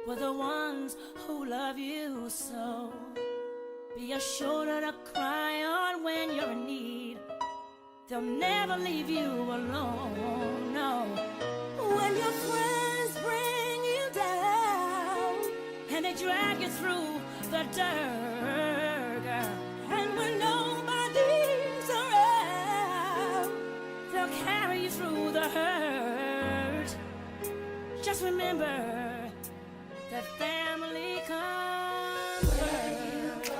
were the ones who love you so. Be a shoulder to cry on when you're in need. They'll never leave you alone, no. When your friends bring you down and they drag you through the dirt, and when nobody's around, they'll carry you through the hurt. Just remember that family comes first.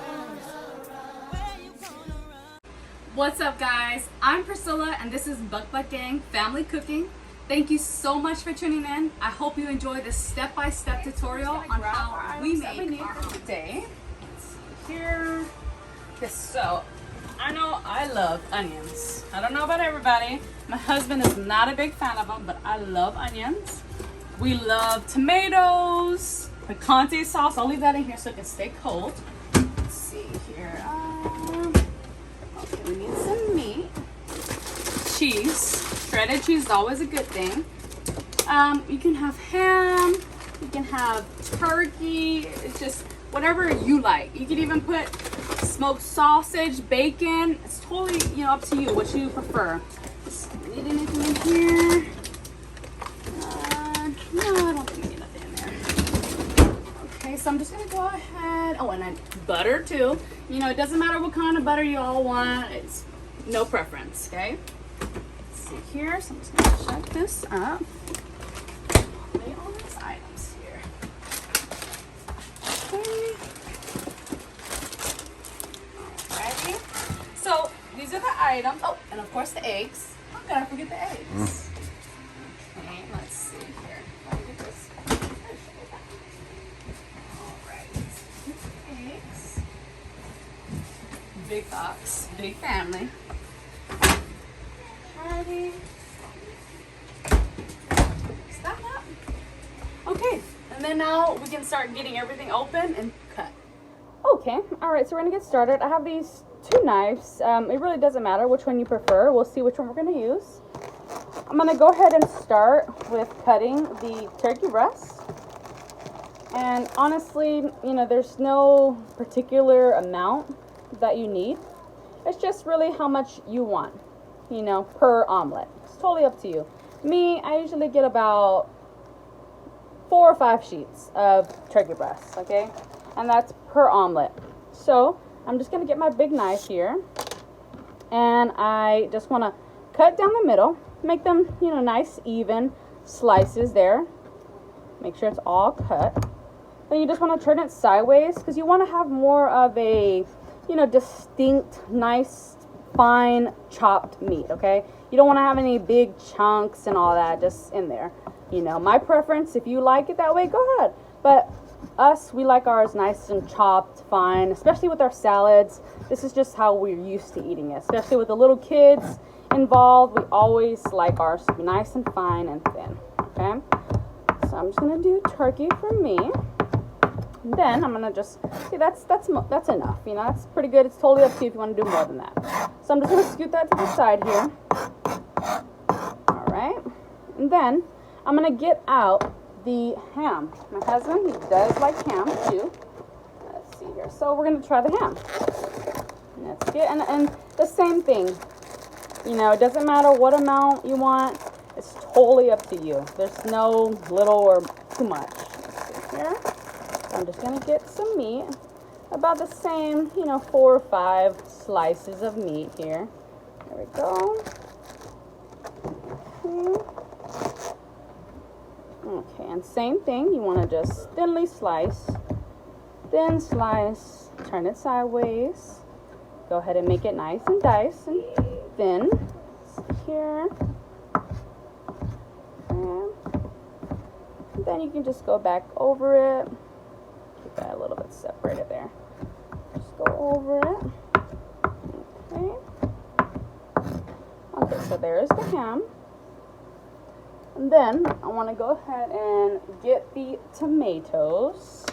What's up, guys? I'm Priscilla and this is Buck Gang Family Cooking. Thank you so much for tuning in. I hope you enjoy this step-by-step tutorial on how we make our today. Let's see here. Okay, so I know I love onions. I don't know about everybody. My husband is not a big fan of them, but I love onions. We love tomatoes, picante sauce. I'll leave that in here so it can stay cold. Let's see here. Okay, we need some meat. Cheese. Shredded cheese is always a good thing. You can have ham. You can have turkey. It's just whatever you like. You can even put smoked sausage, bacon. It's totally, up to you what you prefer. Need anything in here? No, I don't think I need nothing in there. Okay, so I'm just gonna go ahead. Oh, and butter too. It doesn't matter what kind of butter you all want. It's no preference, okay? Let's see here. So I'm just gonna shut this up. Lay all these items here. Okay. Alrighty. So these are the items. Oh, and of course the eggs. I'm gonna forget the eggs. Okay, let's see here. Let me get this. Alright. Eggs. Big box, big family. Ready? Stop up. Okay, and then now we can start getting everything open and cut. Okay, alright, so we're gonna get started. I have these two knives. It really doesn't matter which one you prefer. We'll see which one we're gonna use. I'm gonna go ahead and start with cutting the turkey breast. And honestly, there's no particular amount that you need. It's just really how much you want, per omelet. It's totally up to you. Me, I usually get about 4 or 5 sheets of turkey breast, okay? And that's per omelet. So I'm just gonna get my big knife here, and I just wanna cut down the middle, make them, nice, even slices there. Make sure it's all cut. Then you just want to turn it sideways because you want to have more of a, distinct, nice, fine chopped meat, okay? You don't want to have any big chunks and all that just in there. My preference, if you like it that way, go ahead. But us, we like ours nice and chopped, fine, especially with our salads. This is just how we're used to eating it, especially with the little kids involved. We always like ours to be nice and fine and thin, okay? So I'm just gonna do turkey for me. And then I'm gonna just see that's enough. That's pretty good. It's totally up to you if you want to do more than that. So I'm just gonna scoot that to the side here. All right, and then I'm gonna get out the ham. My husband, he does like ham too. Let's see here. So we're gonna try the ham. Let's get and the same thing. It doesn't matter what amount you want. It's totally up to you. There's no little or too much. Let's see here. I'm just going to get some meat. About the same, 4 or 5 slices of meat here. There we go. Okay, and same thing. You want to just thinly slice. Thin slice. Turn it sideways. Go ahead and make it nice and diced and thin. Here. And then you can just go back over it. Keep that a little bit separated there. Just go over it. Okay. Okay, so there's the ham. And then I want to go ahead and get the tomatoes.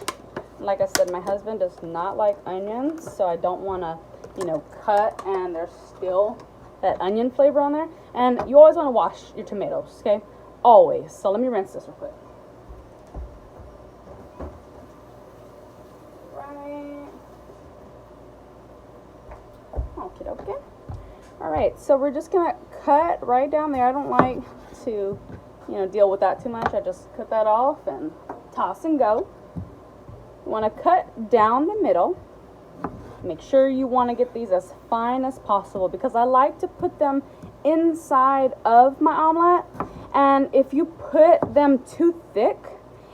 Like I said, my husband does not like onions, so I don't want to, cut and there's still that onion flavor on there. And you always want to wash your tomatoes, okay? Always. So let me rinse this real quick. right, so we're just gonna cut right down there. I don't like to, you know, deal with that too much. I just cut that off and toss and go. You want to cut down the middle. Make sure you want to get these as fine as possible because I like to put them inside of my omelet, and if you put them too thick,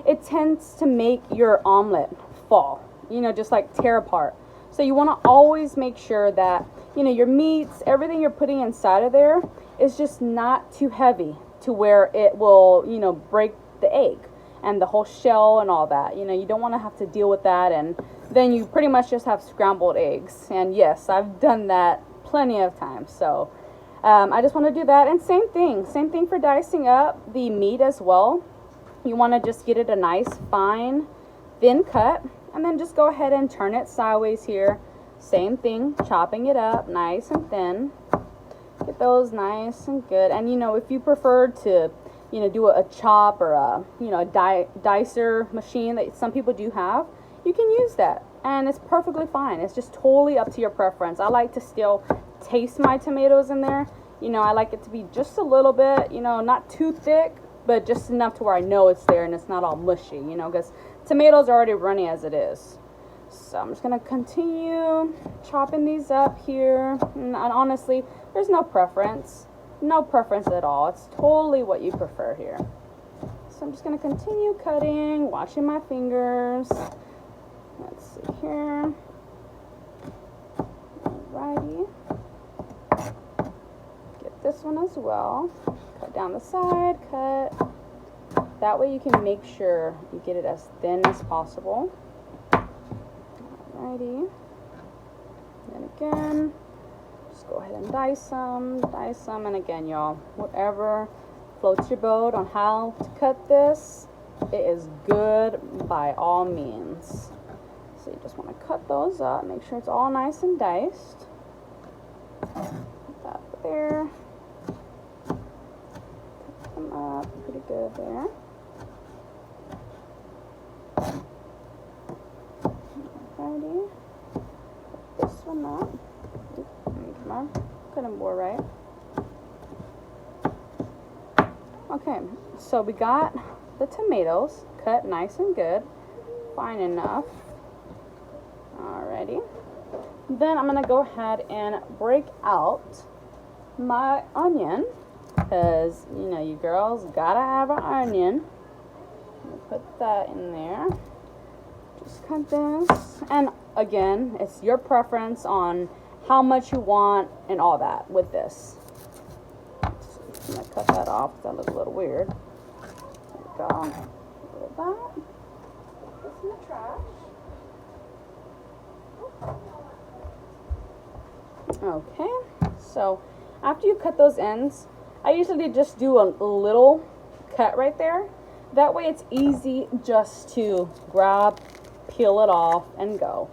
it tends to make your omelet fall, you know, just like tear apart. So you want to always make sure that, you know, your meats, everything you're putting inside of there is just not too heavy to where it will, you know, break the egg and the whole shell and all that. You know, you don't want to have to deal with that, and then you pretty much just have scrambled eggs. And yes, I've done that plenty of times. So I just want to do that. And same thing for dicing up the meat as well. You want to just get it a nice fine thin cut, and then just go ahead and turn it sideways here. Same thing, chopping it up nice and thin. Get those nice and good. And you know, if you prefer to, you know, do a chop or a, you know, a dicer machine that some people do have, you can use that, and it's perfectly fine. It's just totally up to your preference. I like to still taste my tomatoes in there. You know, I like it to be just a little bit, you know, not too thick, but just enough to where I know it's there and it's not all mushy, you know, because tomatoes are already runny as it is. So I'm just going to continue chopping these up here. And honestly, there's no preference. No preference at all. It's totally what you prefer here. So I'm just going to continue cutting, washing my fingers. Let's see here. Alrighty. Get this one as well. Cut down the side, cut. That way you can make sure you get it as thin as possible. Alrighty. Then again, just go ahead and dice some, and again, y'all, whatever floats your boat on how to cut this, it is good by all means. So you just want to cut those up, make sure it's all nice and diced. Put that there. Put them up pretty good there. Alrighty. Put this one up. Come on, cutting board right. Okay, so we got the tomatoes cut nice and good, fine enough. Alrighty. Then I'm gonna go ahead and break out my onion, because you know you girls gotta have an onion. Put that in there. Just cut this, and again, it's your preference on how much you want and all that with this. So I'm gonna cut that off. That looks a little weird. There we go. A little that. Put this in the trash. Okay. So after you cut those ends, I usually just do a little cut right there. That way it's easy just to grab, peel it off, and go.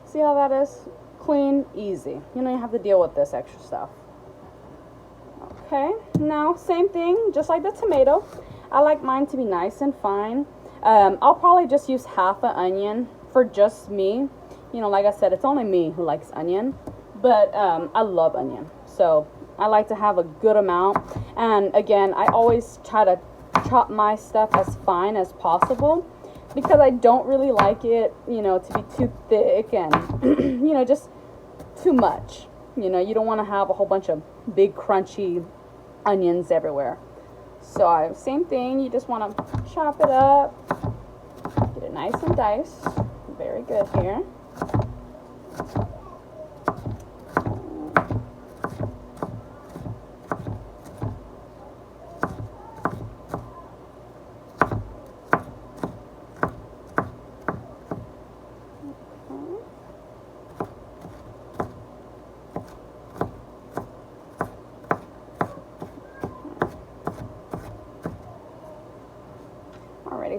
See how that is? Clean, easy. You don't have to deal with this extra stuff. Okay, now same thing, just like the tomato. I like mine to be nice and fine. I'll probably just use half an onion for just me. You know, like I said, it's only me who likes onion, but I love onion. So I like to have a good amount. And again, I always try to chop my stuff as fine as possible, because I don't really like it, you know, to be too thick and, you know, just too much. You know, you don't want to have a whole bunch of big crunchy onions everywhere. So same thing, you just want to chop it up, get it nice and diced. Very good here.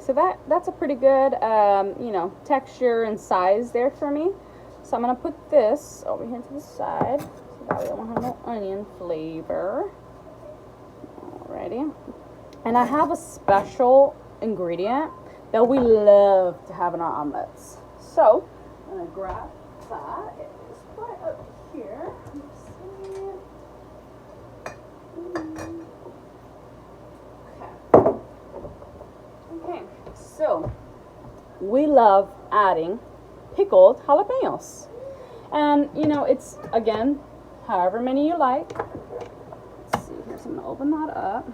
So that's a pretty good, you know, texture and size there for me. So I'm going to put this over here to the side, so that way I won't have no onion flavor. Alrighty. And I have a special ingredient that we love to have in our omelets. So I'm going to grab that. It is right up here. Let's see. So we love adding pickled jalapenos. And you know, it's again, however many you like. Let's see here, so I'm gonna open that up.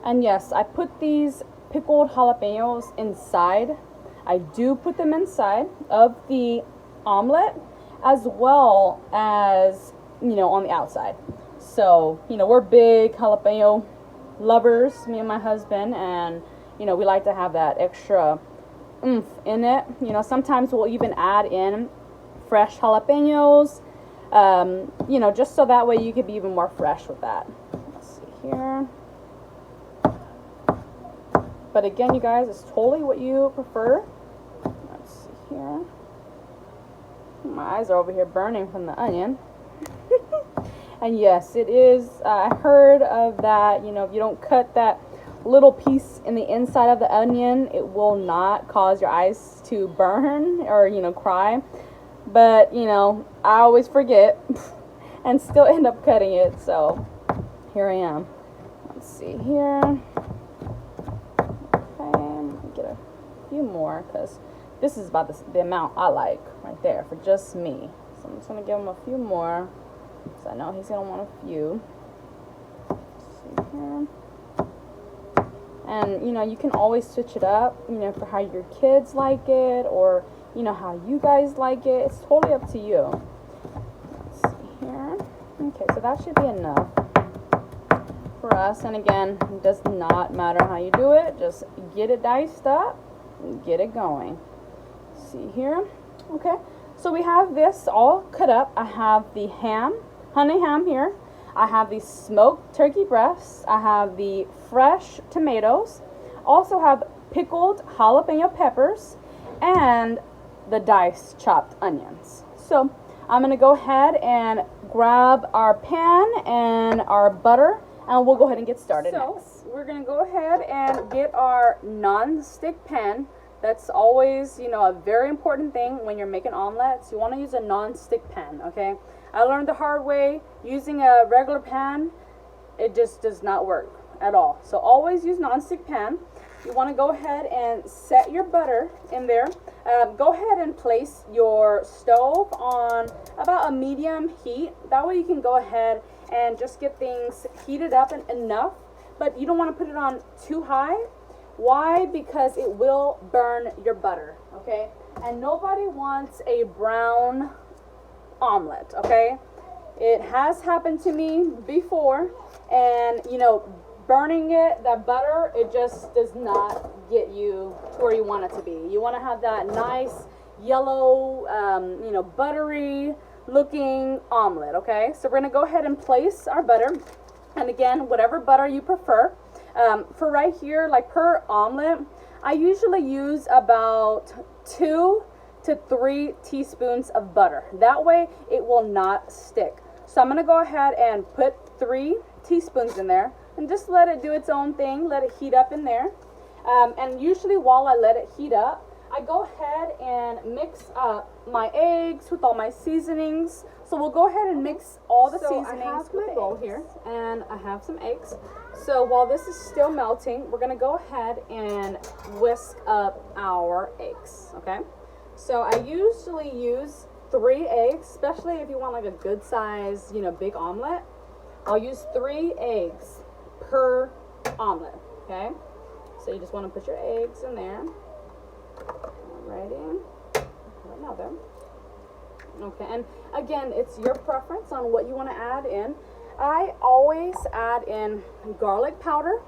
And yes, I put these pickled jalapenos inside. I do put them inside of the omelet as well as, you know, on the outside. So, you know, we're big jalapeno lovers, me and my husband, and, you know, we like to have that extra oomph in it. You know, sometimes we'll even add in fresh jalapenos, you know, just so that way you could be even more fresh with that. Let's see here. But again, you guys, it's totally what you prefer. Let's see here. My eyes are over here burning from the onion. And yes, it is, I heard of that, you know, if you don't cut that little piece in the inside of the onion, it will not cause your eyes to burn or, you know, cry. But, you know, I always forget and still end up cutting it. So here I am. Let's see here. Get a few more because this is about the amount I like right there for just me. So I'm just gonna give him a few more because I know he's gonna want a few. Let's see here. And you know, you can always switch it up, you know, for how your kids like it or, you know, how you guys like it. It's totally up to you. Let's see here. Okay, so that should be enough for us. And again, it does not matter how you do it, just get it diced up and get it going. See here. Okay, so we have this all cut up. I have the ham, honey ham here. I have the smoked turkey breasts. I have the fresh tomatoes. Also have pickled jalapeno peppers and the diced chopped onions. So I'm gonna go ahead and grab our pan and our butter, and we'll go ahead and get started. So we're gonna go ahead and get our non-stick pan. That's always, you know, a very important thing when you're making omelets. You want to use a non-stick pan, okay? I learned the hard way. Using a regular pan, it just does not work at all. So always use non-stick pan. You want to go ahead and set your butter in there. Go ahead and place your stove on about a medium heat. That way you can go ahead and just get things heated up enough, but you don't want to put it on too high. Why? Because it will burn your butter, okay? And nobody wants a brown omelet, okay? It has happened to me before, and you know, burning it, that butter, it just does not get you where you want it to be. You want to have that nice yellow, you know, buttery looking omelet, okay? So we're gonna go ahead and place our butter, and again, whatever butter you prefer. For right here, like per omelet, I usually use about 2 to 3 teaspoons of butter. That way it will not stick. So I'm gonna go ahead and put 3 teaspoons in there and just let it do its own thing, let it heat up in there. And usually while I let it heat up, I go ahead and mix up my eggs with all my seasonings. So we'll go ahead and mix all the seasonings. I have my bowl here, and I have some eggs. So while this is still melting, we're gonna go ahead and whisk up our eggs, okay? So I usually use 3 eggs, especially if you want like a good size, you know, big omelet. I'll use 3 eggs per omelet, okay? So you just wanna put your eggs in there. Right in, another. Okay, and again, it's your preference on what you want to add in. I always add in garlic powder.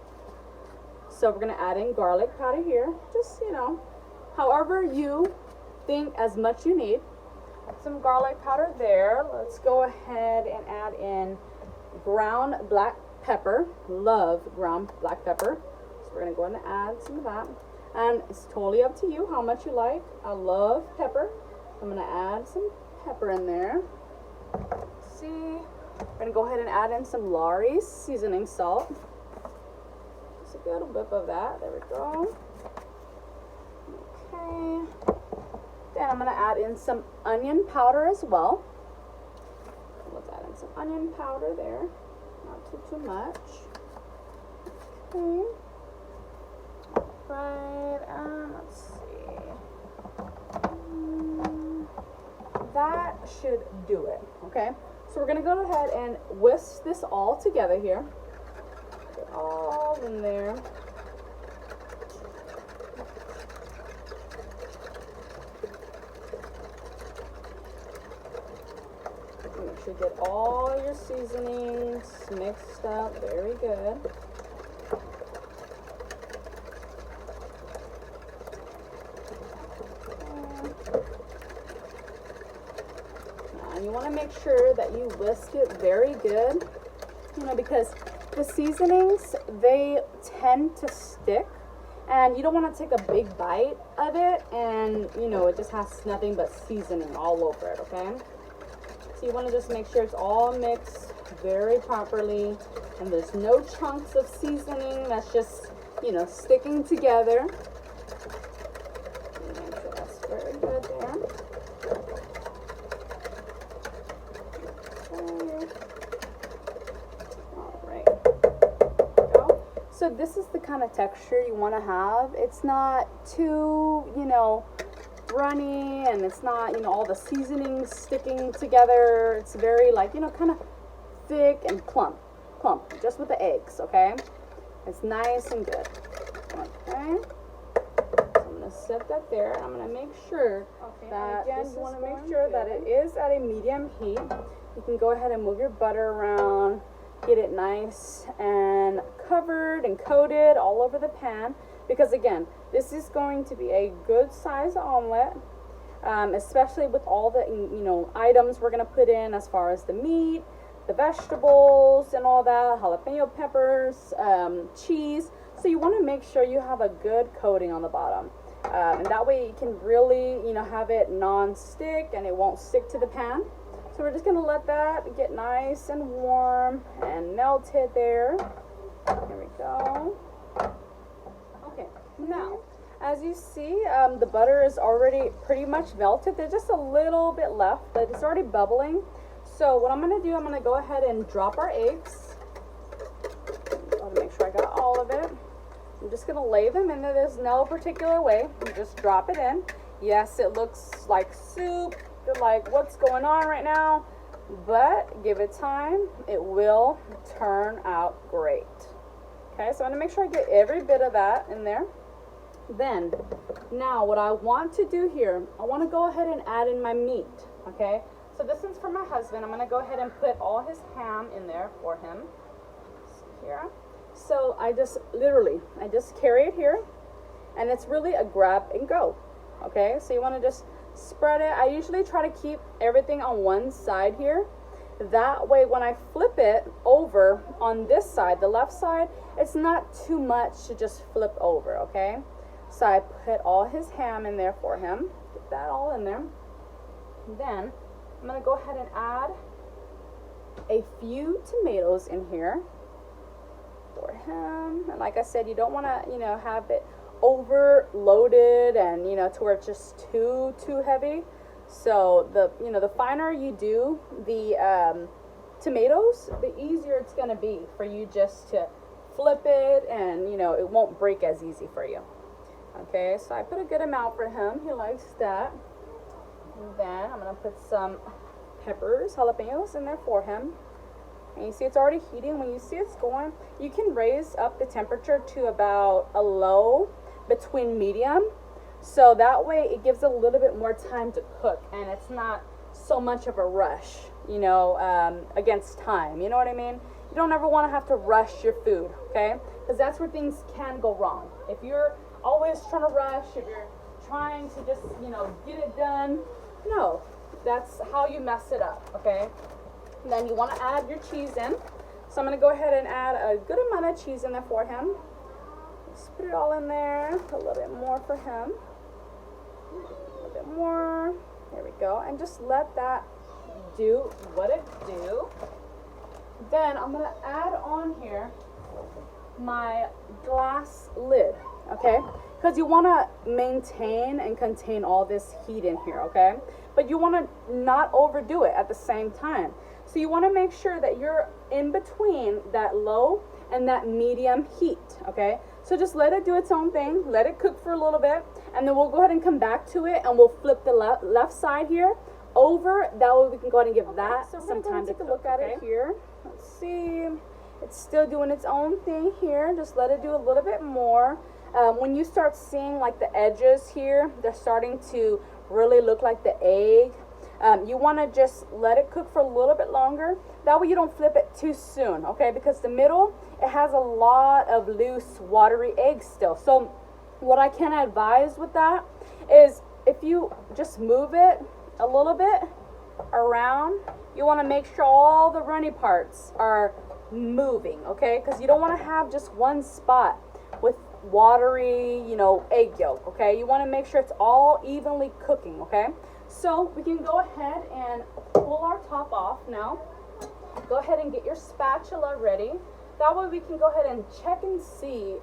So we're going to add in garlic powder here. Just, you know, however you think as much you need. Some garlic powder there. Let's go ahead and add in ground black pepper. Love ground black pepper. So we're going to go ahead and add some of that. And it's totally up to you how much you like. I love pepper. I'm going to add some pepper in there. Let's see. We're going to go ahead and add in some Lawry's seasoning salt. Just a little bit of that. There we go. Okay. Then I'm going to add in some onion powder as well. Let's add in some onion powder there. Not too much. Okay. right. Let's see. That should do it. Okay. So we're gonna go ahead and whisk this all together here. Get it all in there. Make sure you get all your seasonings mixed up. Very good. Now you want to make sure that you whisk it very good, because the seasonings, they tend to stick, and you don't want to take a big bite of it and it just has nothing but seasoning all over it. Okay, so you want to just make sure it's all mixed very properly and there's no chunks of seasoning that's just sticking together. Make sure that's very good there. So this is the kind of texture you want to have. It's not too, runny, and it's not, all the seasonings sticking together. It's very kind of thick and plump, just with the eggs, okay? It's nice and good. Okay. So I'm going to set that there. I'm going to make sure that, again, you want to make sure that it is at a medium heat. You can go ahead and move your butter around. Get it nice and covered and coated all over the pan, because again, this is going to be a good size omelet, especially with all the items we're going to put in as far as the meat, the vegetables and all that, jalapeno peppers, cheese. So you want to make sure you have a good coating on the bottom, and that way you can really have it non-stick and it won't stick to the pan. So we're just going to let that get nice and warm and melted there. Here we go. Okay, now, as you see, the butter is already pretty much melted. There's just a little bit left, but it's already bubbling. So what I'm going to do, I'm going to go ahead and drop our eggs. I want to make sure I got all of it. I'm just going to lay them in there. There's no particular way. You just drop it in. Yes, it looks like soup. Like what's going on right now, but give it time, it will turn out great. Okay, so I'm gonna make sure I get every bit of that in there. Then now what I want to do here, I want to go ahead and add in my meat. Okay, so this is for my husband. I'm gonna go ahead and put all his ham in there for him here. So I just carry it here, and it's really a grab and go. Okay, so you want to just spread it. I usually try to keep everything on one side here. That way when I flip it over on this side, the left side, it's not too much to just flip over, okay? So I put all his ham in there for him. Get that all in there. Then I'm going to go ahead and add a few tomatoes in here for him. And like I said, you don't want to, have it overloaded and to where it's just too heavy. So the finer you do the tomatoes, the easier it's going to be for you just to flip it, and it won't break as easy for you. Okay, so I put a good amount for him. He likes that. And then I'm going to put some peppers, jalapenos in there for him. And you see it's already heating. When you see it's going, you can raise up the temperature to about a low between medium. So that way it gives a little bit more time to cook, and it's not so much of a rush, against time. You know what I mean? You don't ever want to have to rush your food, okay? Because that's where things can go wrong. If you're always trying to rush, if you're trying to just, get it done, no, that's how you mess it up, okay? And then you want to add your cheese in. So I'm going to go ahead and add a good amount of cheese in there for him. Just put it all in there. A little bit more for him. A little bit more. There we go. And just let that do what it do. Then I'm going to add on here my glass lid, okay? Because you want to maintain and contain all this heat in here, okay? But you want to not overdo it at the same time. So you want to make sure that you're in between that low and that medium heat, okay? So just let it do its own thing, let it cook for a little bit, and then we'll go ahead and come back to it, and we'll flip the left side here over. That way we can go ahead and give that some time to take a look at it here. Let's see. It's still doing its own thing here. Just let it do a little bit more. When you start seeing like the edges here, they're starting to really look like the egg. You want to just let it cook for a little bit longer. That way you don't flip it too soon, okay? Because the middle, it has a lot of loose, watery eggs still. So what I can advise with that is if you just move it a little bit around, you want to make sure all the runny parts are moving, okay? Because you don't want to have just one spot with watery, egg yolk, okay? You want to make sure it's all evenly cooking, okay? So we can go ahead and pull our top off now. Go ahead and get your spatula ready. That way we can go ahead and check and see,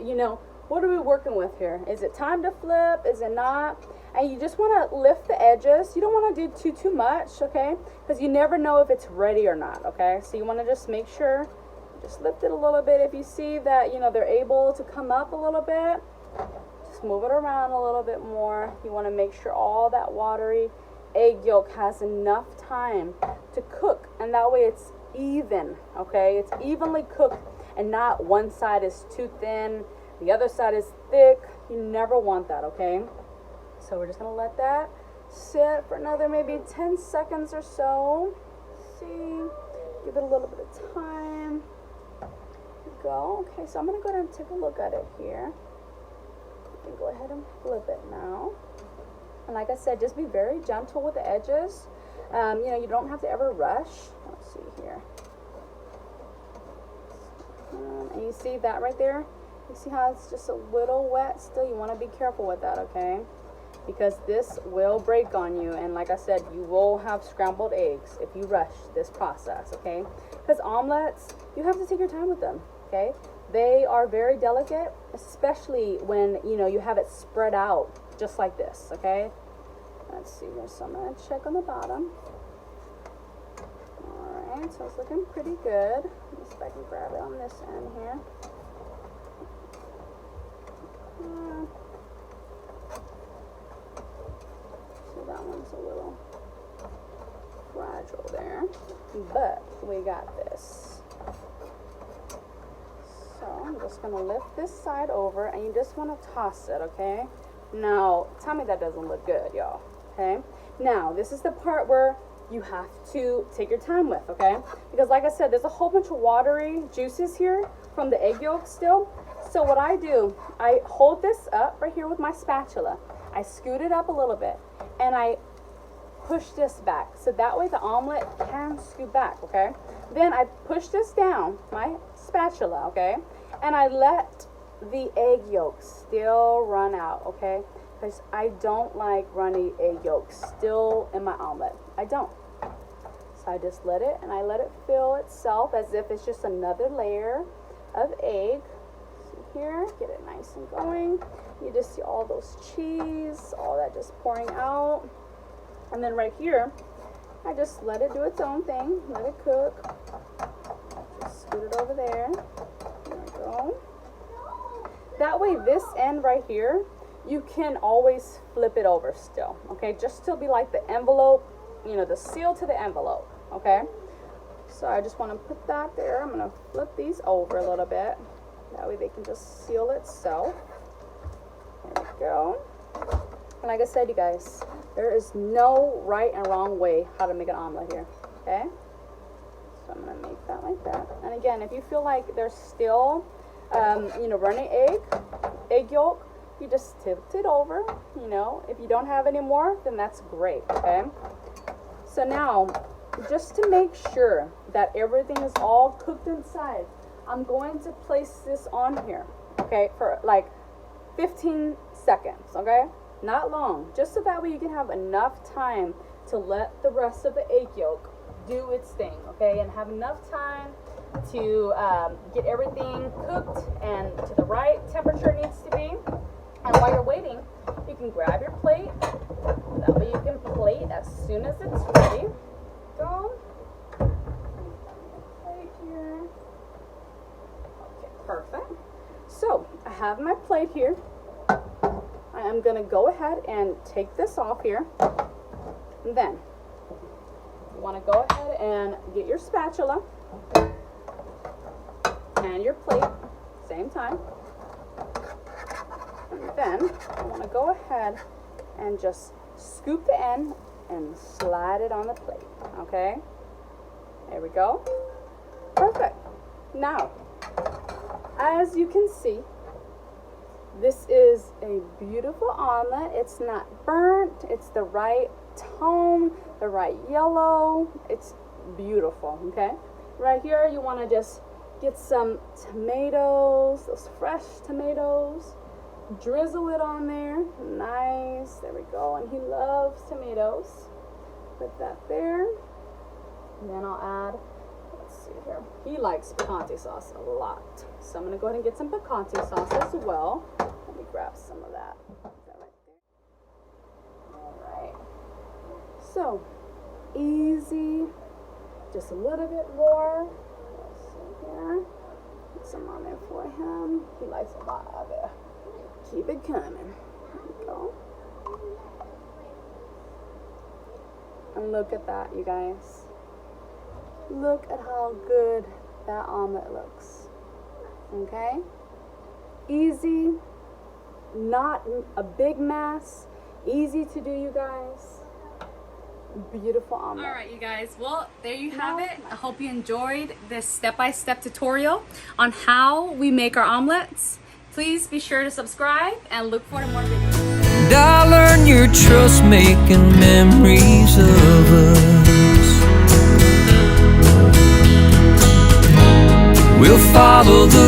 what are we working with here? Is it time to flip? Is it not? And you just want to lift the edges. You don't want to do too much, okay? Because you never know if it's ready or not, okay? So you want to just make sure, just lift it a little bit. If you see that, they're able to come up a little bit, just move it around a little bit more. You want to make sure all that watery egg yolk has enough time to cook, and that way it's even, okay? It's evenly cooked and not one side is too thin, the other side is thick. You never want that, okay? So we're just gonna let that sit for another maybe 10 seconds or so. See, give it a little bit of time. Go. Okay, so I'm gonna go ahead and take a look at it here. You can go ahead and flip it now. And like I said, just be very gentle with the edges. You don't have to ever rush. Let's see here. And you see that right there? You see how it's just a little wet still? You want to be careful with that, okay? Because this will break on you. And like I said, you will have scrambled eggs if you rush this process, okay? Because omelets, you have to take your time with them, okay? They are very delicate, especially when, you have it spread out just like this, okay? Let's see here. So I'm going to check on the bottom. Alright, so it's looking pretty good. Let me see if I can grab it on this end here. So that one's a little fragile there, but we got this. So I'm just going to lift this side over, and you just want to toss it, okay? Now, tell me that doesn't look good, y'all, okay? Now, this is the part where you have to take your time with, okay? Because like I said, there's a whole bunch of watery juices here from the egg yolk still. So what I do, I hold this up right here with my spatula. I scoot it up a little bit, and I push this back. So that way the omelet can scoot back, okay? Then I push this down, my spatula, okay? And I let the egg yolk still run out, okay? Because I don't like runny egg yolks still in my omelet. I don't. So I just let it, and I let it fill itself as if it's just another layer of egg. See here, get it nice and going. You just see all those cheese, all that just pouring out. And then right here, I just let it do its own thing, let it cook. Just scoot it over there. There we go. That way, this end right here, you can always flip it over still, okay? Just to be like the envelope, the seal to the envelope, okay? So I just want to put that there. I'm going to flip these over a little bit. That way they can just seal itself. There we go. And like I said, you guys, there is no right and wrong way how to make an omelet here, okay? So I'm going to make that like that. And again, if you feel like there's still, runny egg yolk, you just tilt it over, If you don't have any more, then that's great, okay? So now, just to make sure that everything is all cooked inside, I'm going to place this on here, okay, for like 15 seconds, okay? Not long, just so that way you can have enough time to let the rest of the egg yolk do its thing, okay? And have enough time to get everything cooked and to the right temperature it needs to be. And while you're waiting, you can grab your plate. That way you can plate as soon as it's ready. Go. Plate here. Okay, have my plate here. I am going to go ahead and take this off here. And then you want to go ahead and get your spatula and your plate, same time. And then I want to go ahead and just scoop the end and slide it on the plate, okay? There we go. Perfect. Now, as you can see, this is a beautiful omelet. It's not burnt. It's the right tone, the right yellow. It's beautiful, okay? Right here, you want to just get some tomatoes, those fresh tomatoes. Drizzle it on there. Nice. There we go. And he loves tomatoes. Put that there. And then I'll add, let's see here. He likes picante sauce a lot. So I'm going to go ahead and get some picante sauce as well. Let me grab some of that. Put that right there. Alright. So, easy. Just a little bit more. Let's see here. Put some on there for him. He likes a lot of it. Keep it coming. There we go. And look at that, you guys. Look at how good that omelet looks. Okay? Easy. Not a big mess. Easy to do, you guys. Beautiful omelet. Alright, you guys. Well, there you have it. I hope you enjoyed this step-by-step tutorial on how we make our omelets. Please be sure to subscribe and look for more videos. And I learned your trust making memories of us. We'll follow the